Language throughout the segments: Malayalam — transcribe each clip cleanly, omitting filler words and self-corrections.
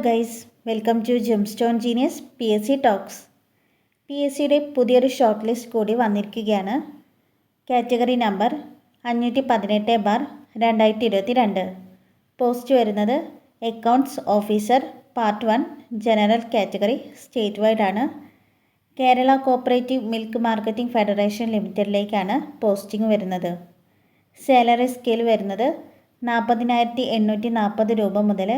Guys, welcome to gemstone genius PSC talks. PSCയുടെ പുതിയൊരു ഷോർട്ട് ലിസ്റ്റ് കൂടി വന്നിരിക്കുകയാണ്. Category number 518/2022. പോസ്റ്റ് വരുന്നത് accounts officer part 1 general category state wide ആണ്. Kerala cooperative milk marketing federation ലിമിറ്റഡിലേക്കാണ് പോസ്റ്റിംഗ് വരുന്നത്. സാലറി സ്കെയിൽ വരുന്നത് 40,840 രൂപ മുതൽ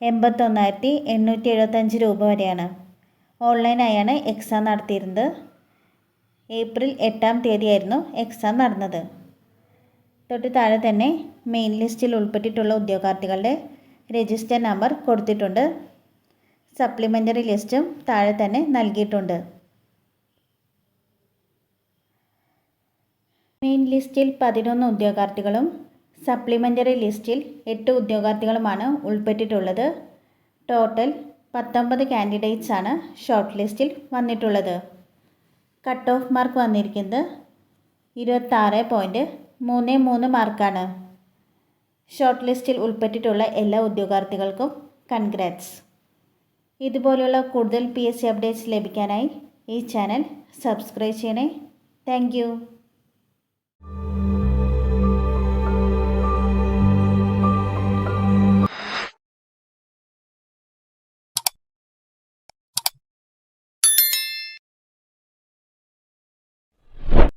81,875 രൂപ വരെയാണ്. ഓൺലൈനായാണ് എക്സാം നടത്തിയിരുന്നത്. ഏപ്രിൽ 8-ാം തീയതിയായിരുന്നു എക്സാം നടന്നത്. തൊട്ട് താഴെ തന്നെ മെയിൻ ലിസ്റ്റിൽ ഉൾപ്പെട്ടിട്ടുള്ള ഉദ്യോഗാർത്ഥികളുടെ രജിസ്റ്റർ നമ്പർ കൊടുത്തിട്ടുണ്ട്. സപ്ലിമെൻ്ററി ലിസ്റ്റും താഴെ തന്നെ നൽകിയിട്ടുണ്ട്. മെയിൻ ലിസ്റ്റിൽ 11 ഉദ്യോഗാർത്ഥികളും സപ്ലിമെൻ്ററി ലിസ്റ്റിൽ 8 ഉദ്യോഗാർത്ഥികളുമാണ് ഉൾപ്പെട്ടിട്ടുള്ളത്. ടോട്ടൽ 19 കാൻഡിഡേറ്റ്സ് ആണ് ഷോർട്ട് ലിസ്റ്റിൽ വന്നിട്ടുള്ളത്. കട്ട് ഓഫ് മാർക്ക് വന്നിരിക്കുന്നത് 26.33 മാർക്കാണ്. ഷോർട്ട് ലിസ്റ്റിൽ ഉൾപ്പെട്ടിട്ടുള്ള എല്ലാ ഉദ്യോഗാർത്ഥികൾക്കും കൺഗ്രാറ്റ്സ്. ഇതുപോലുള്ള കൂടുതൽ PSC അപ്ഡേറ്റ്സ് ലഭിക്കാനായി ഈ ചാനൽ സബ്സ്ക്രൈബ് ചെയ്യണേ. Thank you.